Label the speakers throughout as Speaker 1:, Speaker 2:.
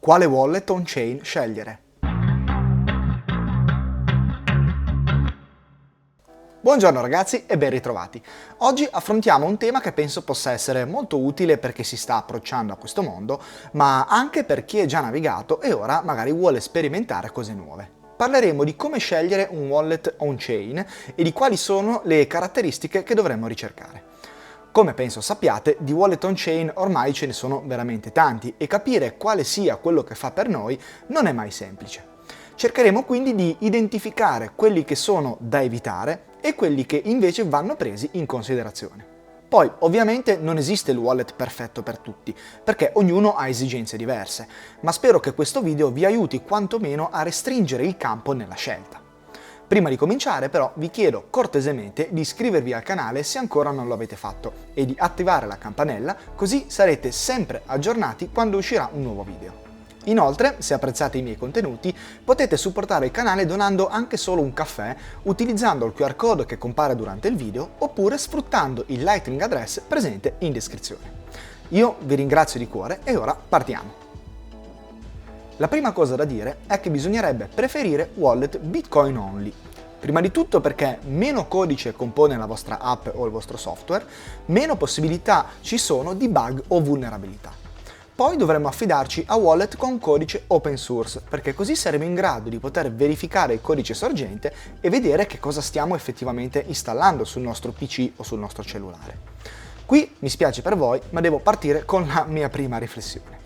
Speaker 1: Quale wallet on-chain scegliere? Buongiorno ragazzi e ben ritrovati. Oggi affrontiamo un tema che penso possa essere molto utile per chi si sta approcciando a questo mondo, ma anche per chi è già navigato e ora magari vuole sperimentare cose nuove. Parleremo di come scegliere un wallet on-chain e di quali sono le caratteristiche che dovremmo ricercare. Come penso sappiate, di wallet on-chain ormai ce ne sono veramente tanti e capire quale sia quello che fa per noi non è mai semplice. Cercheremo quindi di identificare quelli che sono da evitare e quelli che invece vanno presi in considerazione. Poi, ovviamente, non esiste il wallet perfetto per tutti, perché ognuno ha esigenze diverse, ma spero che questo video vi aiuti quantomeno a restringere il campo nella scelta. Prima di cominciare però vi chiedo cortesemente di iscrivervi al canale se ancora non lo avete fatto e di attivare la campanella, così sarete sempre aggiornati quando uscirà un nuovo video. Inoltre, se apprezzate i miei contenuti, potete supportare il canale donando anche solo un caffè utilizzando il QR code che compare durante il video oppure sfruttando il Lightning Address presente in descrizione. Io vi ringrazio di cuore e ora partiamo. La prima cosa da dire è che bisognerebbe preferire wallet Bitcoin only. Prima di tutto perché meno codice compone la vostra app o il vostro software, meno possibilità ci sono di bug o vulnerabilità. Poi dovremmo affidarci a wallet con codice open source, perché così saremo in grado di poter verificare il codice sorgente e vedere che cosa stiamo effettivamente installando sul nostro PC o sul nostro cellulare. Qui mi spiace per voi, ma devo partire con la mia prima riflessione.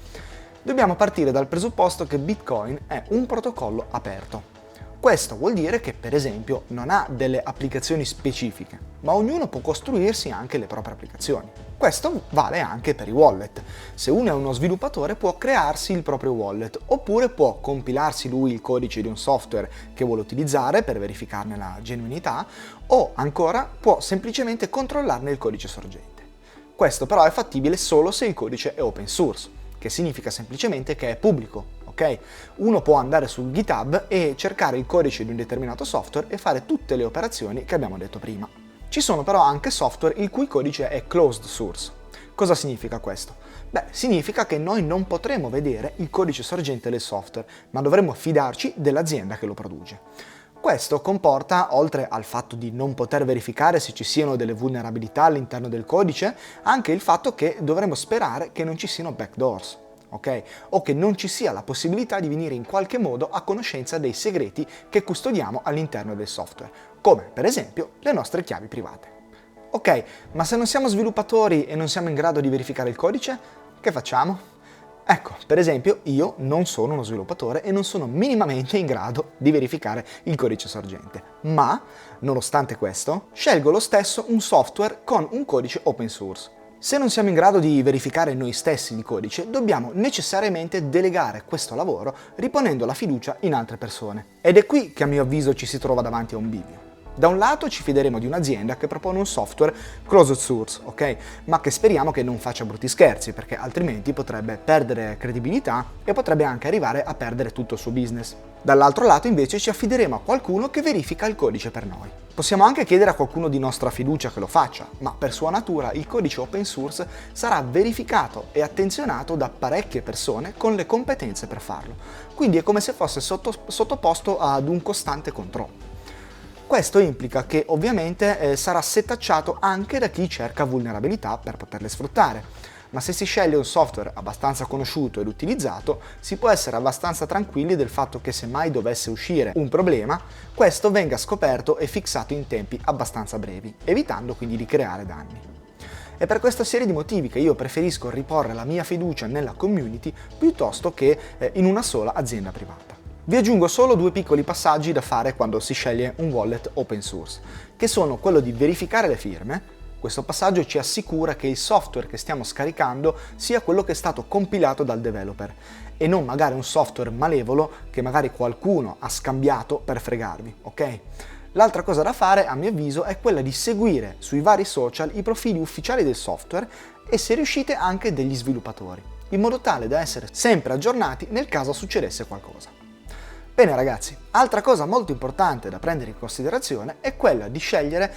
Speaker 1: Dobbiamo partire dal presupposto che Bitcoin è un protocollo aperto. Questo vuol dire che, per esempio, non ha delle applicazioni specifiche, ma ognuno può costruirsi anche le proprie applicazioni. Questo vale anche per i wallet. Se uno è uno sviluppatore può crearsi il proprio wallet, oppure può compilarsi lui il codice di un software che vuole utilizzare per verificarne la genuinità, o ancora può semplicemente controllarne il codice sorgente. Questo però è fattibile solo se il codice è open source, che significa semplicemente che è pubblico, ok? Uno può andare su GitHub e cercare il codice di un determinato software e fare tutte le operazioni che abbiamo detto prima. Ci sono però anche software il cui codice è closed source. Cosa significa questo? Beh, significa che noi non potremo vedere il codice sorgente del software, ma dovremo fidarci dell'azienda che lo produce. Questo comporta, oltre al fatto di non poter verificare se ci siano delle vulnerabilità all'interno del codice, anche il fatto che dovremo sperare che non ci siano backdoors, ok? O che non ci sia la possibilità di venire in qualche modo a conoscenza dei segreti che custodiamo all'interno del software, come per esempio le nostre chiavi private. Ok, ma se non siamo sviluppatori e non siamo in grado di verificare il codice, che facciamo? Ecco, per esempio, io non sono uno sviluppatore e non sono minimamente in grado di verificare il codice sorgente, ma, nonostante questo, scelgo lo stesso un software con un codice open source. Se non siamo in grado di verificare noi stessi il codice, dobbiamo necessariamente delegare questo lavoro riponendo la fiducia in altre persone. Ed è qui che a mio avviso ci si trova davanti a un bivio. Da un lato ci fideremo di un'azienda che propone un software closed source, ok? Ma che speriamo che non faccia brutti scherzi, perché altrimenti potrebbe perdere credibilità e potrebbe anche arrivare a perdere tutto il suo business. Dall'altro lato invece ci affideremo a qualcuno che verifica il codice per noi. Possiamo anche chiedere a qualcuno di nostra fiducia che lo faccia, ma per sua natura il codice open source sarà verificato e attenzionato da parecchie persone con le competenze per farlo. Quindi è come se fosse sottoposto ad un costante controllo. Questo implica che ovviamente sarà setacciato anche da chi cerca vulnerabilità per poterle sfruttare, ma se si sceglie un software abbastanza conosciuto ed utilizzato, si può essere abbastanza tranquilli del fatto che se mai dovesse uscire un problema, questo venga scoperto e fissato in tempi abbastanza brevi, evitando quindi di creare danni. È per questa serie di motivi che io preferisco riporre la mia fiducia nella community piuttosto che in una sola azienda privata. Vi aggiungo solo due piccoli passaggi da fare quando si sceglie un wallet open source, che sono quello di verificare le firme. Questo passaggio ci assicura che il software che stiamo scaricando sia quello che è stato compilato dal developer e non magari un software malevolo che magari qualcuno ha scambiato per fregarvi, ok? L'altra cosa da fare, a mio avviso, è quella di seguire sui vari social i profili ufficiali del software e, se riuscite, anche degli sviluppatori, in modo tale da essere sempre aggiornati nel caso succedesse qualcosa. Bene ragazzi, altra cosa molto importante da prendere in considerazione è quella di scegliere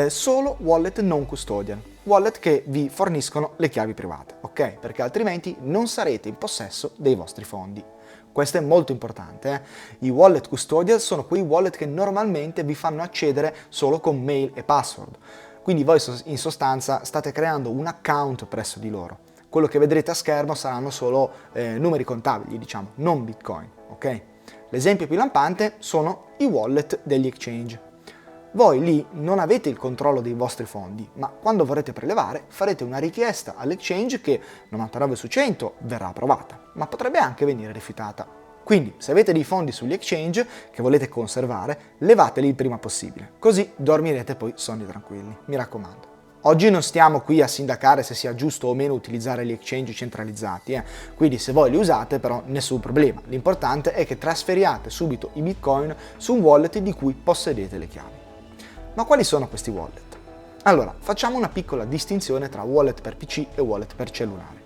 Speaker 1: solo wallet non custodial, wallet che vi forniscono le chiavi private, ok? Perché altrimenti non sarete in possesso dei vostri fondi. Questo è molto importante. I wallet custodial sono quei wallet che normalmente vi fanno accedere solo con mail e password. Quindi voi in sostanza state creando un account presso di loro. Quello che vedrete a schermo saranno solo numeri contabili, diciamo, non Bitcoin, ok? L'esempio più lampante sono i wallet degli exchange. Voi lì non avete il controllo dei vostri fondi, ma quando vorrete prelevare farete una richiesta all'exchange che 99 su 100 verrà approvata, ma potrebbe anche venire rifiutata. Quindi, se avete dei fondi sugli exchange che volete conservare, levateli il prima possibile, così dormirete poi sonni tranquilli, mi raccomando. Oggi non stiamo qui a sindacare se sia giusto o meno utilizzare gli exchange centralizzati, quindi se voi li usate però nessun problema, l'importante è che trasferiate subito i bitcoin su un wallet di cui possedete le chiavi. Ma quali sono questi wallet? Allora, facciamo una piccola distinzione tra wallet per PC e wallet per cellulare,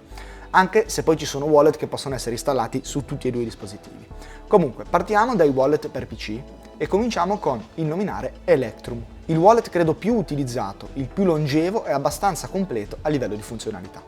Speaker 1: anche se poi ci sono wallet che possono essere installati su tutti e due i dispositivi. Comunque, partiamo dai wallet per PC e cominciamo con il nominare Electrum. Il wallet credo più utilizzato, il più longevo e abbastanza completo a livello di funzionalità.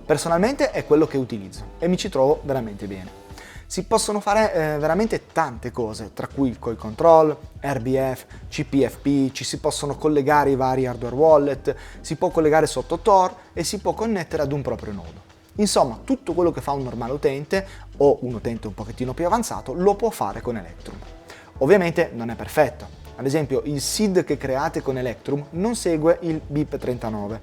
Speaker 1: Personalmente è quello che utilizzo e mi ci trovo veramente bene. Si possono fare veramente tante cose, tra cui il coin control, RBF, CPFP, ci si possono collegare i vari hardware wallet, si può collegare sotto Tor e si può connettere ad un proprio nodo. Insomma, tutto quello che fa un normale utente o un utente un pochettino più avanzato lo può fare con Electrum. Ovviamente non è perfetto. Ad esempio, il SID che create con Electrum non segue il BIP39,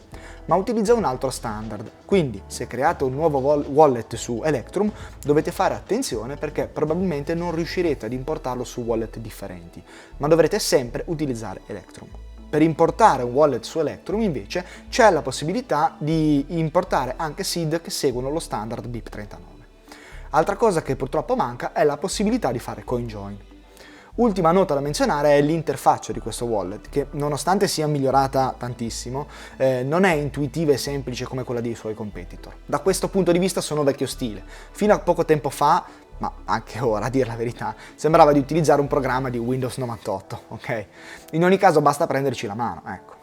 Speaker 1: ma utilizza un altro standard. Quindi, se create un nuovo wallet su Electrum, dovete fare attenzione perché probabilmente non riuscirete ad importarlo su wallet differenti, ma dovrete sempre utilizzare Electrum. Per importare un wallet su Electrum, invece, c'è la possibilità di importare anche SID che seguono lo standard BIP39. Altra cosa che purtroppo manca è la possibilità di fare CoinJoin. Ultima nota da menzionare è l'interfaccia di questo wallet, che nonostante sia migliorata tantissimo, non è intuitiva e semplice come quella dei suoi competitor. Da questo punto di vista sono vecchio stile. Fino a poco tempo fa, ma anche ora a dire la verità, sembrava di utilizzare un programma di Windows 98, ok? In ogni caso basta prenderci la mano, ecco.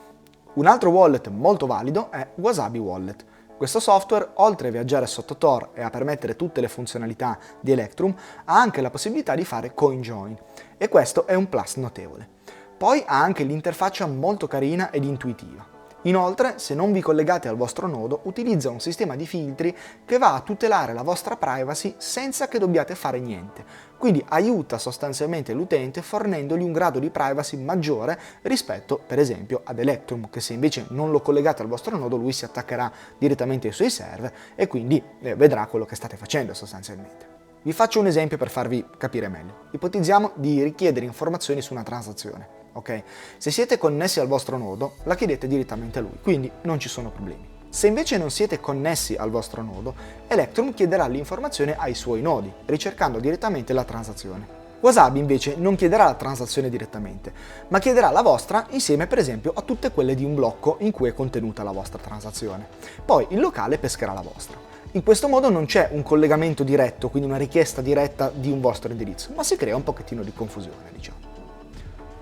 Speaker 1: Un altro wallet molto valido è Wasabi Wallet. Questo software, oltre a viaggiare sotto Tor e a permettere tutte le funzionalità di Electrum, ha anche la possibilità di fare CoinJoin, e questo è un plus notevole. Poi ha anche l'interfaccia molto carina ed intuitiva. Inoltre, se non vi collegate al vostro nodo, utilizza un sistema di filtri che va a tutelare la vostra privacy senza che dobbiate fare niente. Quindi aiuta sostanzialmente l'utente fornendogli un grado di privacy maggiore rispetto, per esempio, ad Electrum, che se invece non lo collegate al vostro nodo, lui si attaccherà direttamente ai suoi server e quindi vedrà quello che state facendo sostanzialmente. Vi faccio un esempio per farvi capire meglio. Ipotizziamo di richiedere informazioni su una transazione. Ok? Se siete connessi al vostro nodo, la chiedete direttamente a lui, quindi non ci sono problemi. Se invece non siete connessi al vostro nodo, Electrum chiederà l'informazione ai suoi nodi, ricercando direttamente la transazione. Wasabi invece non chiederà la transazione direttamente, ma chiederà la vostra insieme per esempio a tutte quelle di un blocco in cui è contenuta la vostra transazione. Poi il locale pescherà la vostra. In questo modo non c'è un collegamento diretto, quindi una richiesta diretta di un vostro indirizzo, ma si crea un pochettino di confusione, diciamo.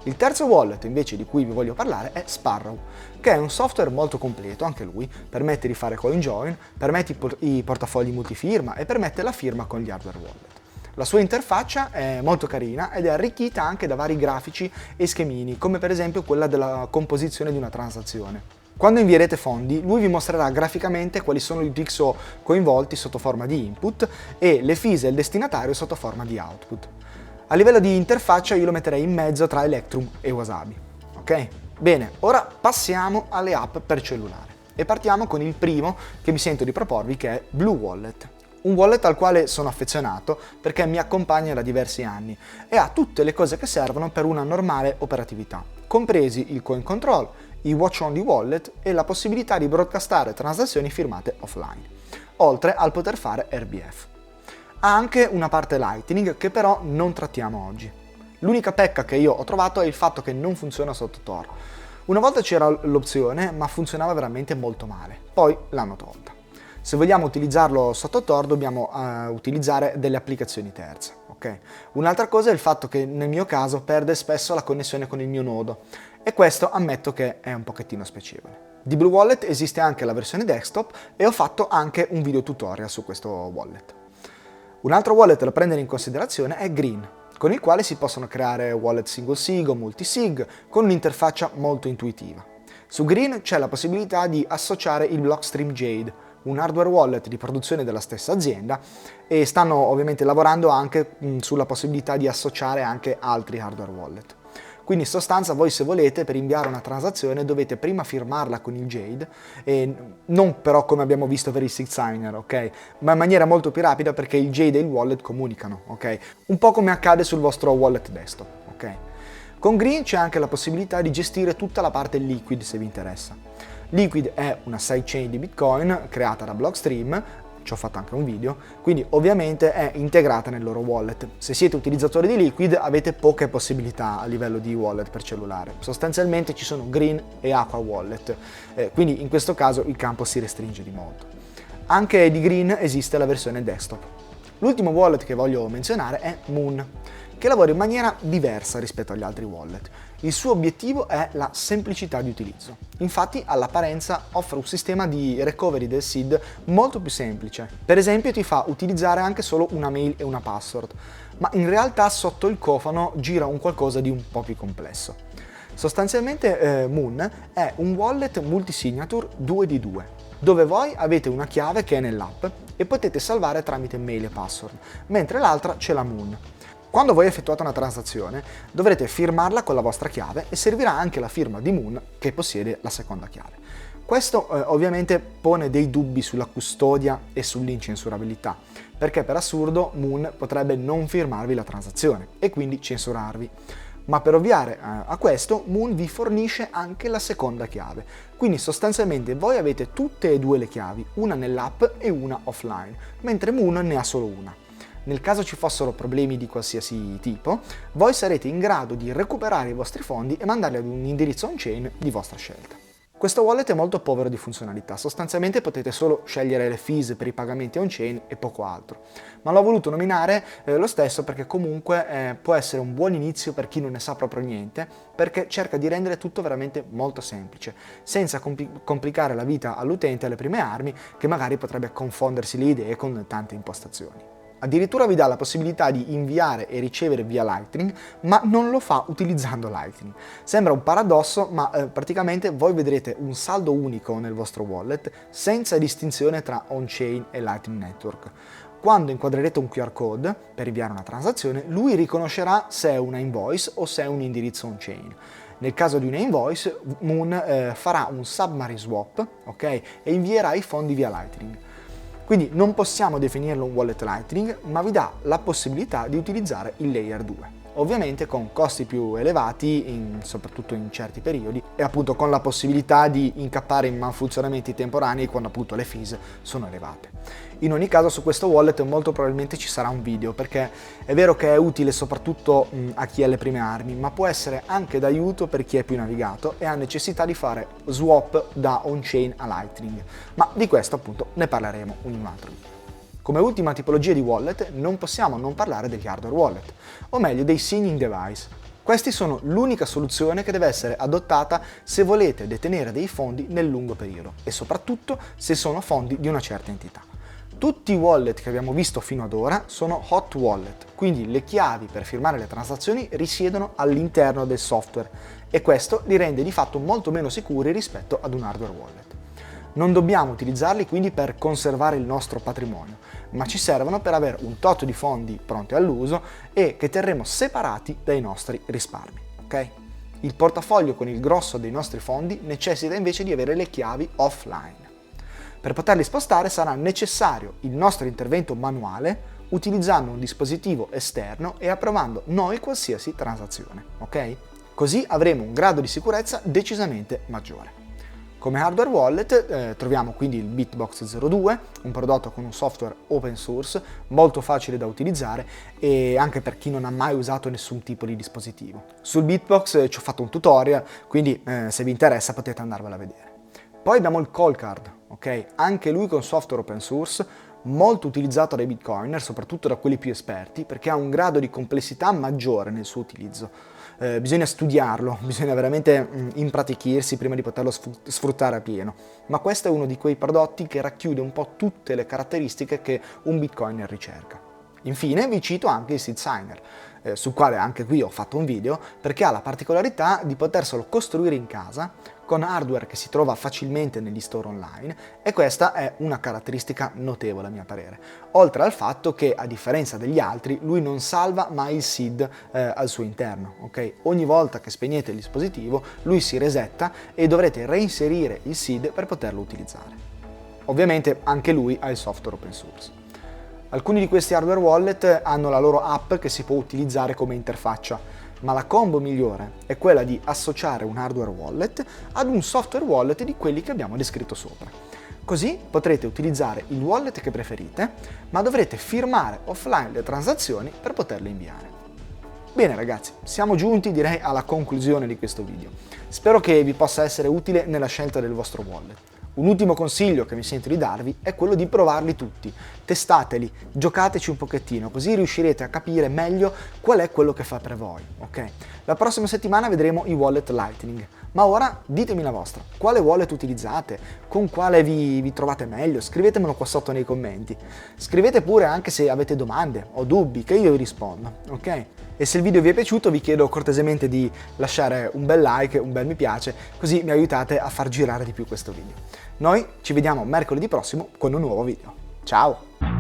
Speaker 1: Il terzo wallet invece di cui vi voglio parlare è Sparrow, che è un software molto completo, anche lui, permette di fare CoinJoin, permette i portafogli multifirma e permette la firma con gli hardware wallet. La sua interfaccia è molto carina ed è arricchita anche da vari grafici e schemini, come per esempio quella della composizione di una transazione. Quando invierete fondi, lui vi mostrerà graficamente quali sono gli UTXO coinvolti sotto forma di input e le fees e il destinatario sotto forma di output. A livello di interfaccia io lo metterei in mezzo tra Electrum e Wasabi, ok? Bene, ora passiamo alle app per cellulare e partiamo con il primo che mi sento di proporvi, che è Blue Wallet. Un wallet al quale sono affezionato perché mi accompagna da diversi anni e ha tutte le cose che servono per una normale operatività, compresi il coin control, i watch only wallet e la possibilità di broadcastare transazioni firmate offline, oltre al poter fare RBF. Ha anche una parte Lightning che però non trattiamo oggi. L'unica pecca che io ho trovato è il fatto che non funziona sotto Tor. Una volta c'era l'opzione, ma funzionava veramente molto male, poi l'hanno tolta. Se vogliamo utilizzarlo sotto Tor dobbiamo utilizzare delle applicazioni terze. Okay? Un'altra cosa è il fatto che nel mio caso perde spesso la connessione con il mio nodo e questo ammetto che è un pochettino spiacevole. Di Blue Wallet esiste anche la versione desktop e ho fatto anche un video tutorial su questo wallet. Un altro wallet da prendere in considerazione è Green, con il quale si possono creare wallet single sig o multisig con un'interfaccia molto intuitiva. Su Green c'è la possibilità di associare il Blockstream Jade, un hardware wallet di produzione della stessa azienda, e stanno ovviamente lavorando anche sulla possibilità di associare anche altri hardware wallet. Quindi in sostanza voi, se volete, per inviare una transazione dovete prima firmarla con il Jade, e non però come abbiamo visto per il SigSigner, ok? Ma in maniera molto più rapida, perché il Jade e il wallet comunicano, ok? Un po' come accade sul vostro wallet desktop, ok? Con Green c'è anche la possibilità di gestire tutta la parte Liquid, se vi interessa. Liquid è una sidechain di Bitcoin creata da Blockstream, ci ho fatto anche un video, quindi ovviamente è integrata nel loro wallet. Se siete utilizzatori di Liquid avete poche possibilità a livello di wallet per cellulare. Sostanzialmente ci sono Green e Aqua Wallet, quindi in questo caso il campo si restringe di molto. Anche di Green esiste la versione desktop. L'ultimo wallet che voglio menzionare è Moon, che lavora in maniera diversa rispetto agli altri wallet. Il suo obiettivo è la semplicità di utilizzo. Infatti all'apparenza offre un sistema di recovery del SID molto più semplice. Per esempio ti fa utilizzare anche solo una mail e una password, ma in realtà sotto il cofano gira un qualcosa di un po' più complesso. Sostanzialmente Moon è un wallet multisignature 2 di 2, dove voi avete una chiave che è nell'app e potete salvare tramite mail e password, mentre l'altra c'è la Moon. Quando voi effettuate una transazione dovrete firmarla con la vostra chiave e servirà anche la firma di Moon, che possiede la seconda chiave. Questo ovviamente pone dei dubbi sulla custodia e sull'incensurabilità, perché per assurdo Moon potrebbe non firmarvi la transazione e quindi censurarvi. Ma per ovviare a questo, Moon vi fornisce anche la seconda chiave, quindi sostanzialmente voi avete tutte e due le chiavi, una nell'app e una offline, mentre Moon ne ha solo una. Nel caso ci fossero problemi di qualsiasi tipo, voi sarete in grado di recuperare i vostri fondi e mandarli ad un indirizzo on-chain di vostra scelta. Questo wallet è molto povero di funzionalità, sostanzialmente potete solo scegliere le fees per i pagamenti on-chain e poco altro, ma l'ho voluto nominare lo stesso perché comunque può essere un buon inizio per chi non ne sa proprio niente, perché cerca di rendere tutto veramente molto semplice, senza complicare la vita all'utente alle prime armi, che magari potrebbe confondersi le idee con tante impostazioni. Addirittura vi dà la possibilità di inviare e ricevere via Lightning, ma non lo fa utilizzando Lightning. Sembra un paradosso, ma praticamente voi vedrete un saldo unico nel vostro wallet senza distinzione tra on-chain e Lightning Network. Quando inquadrerete un QR code per inviare una transazione, lui riconoscerà se è una invoice o se è un indirizzo on-chain. Nel caso di una invoice, Moon farà un submarine swap, ok, e invierà i fondi via Lightning. Quindi non possiamo definirlo un wallet Lightning, ma vi dà la possibilità di utilizzare il Layer 2, ovviamente con costi più elevati, soprattutto in certi periodi, e appunto con la possibilità di incappare in malfunzionamenti temporanei quando appunto le fees sono elevate. In ogni caso su questo wallet molto probabilmente ci sarà un video, perché è vero che è utile soprattutto a chi ha le prime armi, ma può essere anche d'aiuto per chi è più navigato e ha necessità di fare swap da on-chain a Lightning, ma di questo appunto ne parleremo in un altro video. Come ultima tipologia di wallet non possiamo non parlare degli hardware wallet, o meglio dei signing device. Questi sono l'unica soluzione che deve essere adottata se volete detenere dei fondi nel lungo periodo e soprattutto se sono fondi di una certa entità. Tutti i wallet che abbiamo visto fino ad ora sono hot wallet, quindi le chiavi per firmare le transazioni risiedono all'interno del software e questo li rende di fatto molto meno sicuri rispetto ad un hardware wallet. Non dobbiamo utilizzarli quindi per conservare il nostro patrimonio, ma ci servono per avere un tot di fondi pronti all'uso e che terremo separati dai nostri risparmi, ok? Il portafoglio con il grosso dei nostri fondi necessita invece di avere le chiavi offline. Per poterli spostare sarà necessario il nostro intervento manuale utilizzando un dispositivo esterno e approvando noi qualsiasi transazione, ok? Così avremo un grado di sicurezza decisamente maggiore. Come hardware wallet troviamo quindi il Bitbox 02, un prodotto con un software open source molto facile da utilizzare e anche per chi non ha mai usato nessun tipo di dispositivo. Sul Bitbox ci ho fatto un tutorial, quindi se vi interessa potete andarvelo a vedere. Poi abbiamo il Coldcard, ok? Anche lui con software open source, molto utilizzato dai bitcoiner, soprattutto da quelli più esperti, perché ha un grado di complessità maggiore nel suo utilizzo. Bisogna studiarlo, bisogna veramente impratichirsi prima di poterlo sfruttare a pieno, ma questo è uno di quei prodotti che racchiude un po' tutte le caratteristiche che un bitcoiner ricerca. Infine vi cito anche il Seed Signer, sul quale anche qui ho fatto un video, perché ha la particolarità di poterselo costruire in casa con hardware che si trova facilmente negli store online, e questa è una caratteristica notevole a mio parere, oltre al fatto che, a differenza degli altri, lui non salva mai il seed al suo interno, ok? Ogni volta che spegnete il dispositivo lui si resetta e dovrete reinserire il seed per poterlo utilizzare. Ovviamente anche lui ha il software open source. Alcuni di questi hardware wallet hanno la loro app che si può utilizzare come interfaccia, ma la combo migliore è quella di associare un hardware wallet ad un software wallet di quelli che abbiamo descritto sopra. Così potrete utilizzare il wallet che preferite, ma dovrete firmare offline le transazioni per poterle inviare. Bene ragazzi, siamo giunti direi alla conclusione di questo video. Spero che vi possa essere utile nella scelta del vostro wallet. Un ultimo consiglio che mi sento di darvi è quello di provarli tutti, testateli, giocateci un pochettino, così riuscirete a capire meglio qual è quello che fa per voi, ok? La prossima settimana vedremo i wallet Lightning, ma ora ditemi la vostra, quale wallet utilizzate, con quale vi trovate meglio, scrivetemelo qua sotto nei commenti. Scrivete pure anche se avete domande o dubbi, che io vi rispondo, ok? E se il video vi è piaciuto vi chiedo cortesemente di lasciare un bel like, un bel mi piace, così mi aiutate a far girare di più questo video. Noi ci vediamo mercoledì prossimo con un nuovo video. Ciao!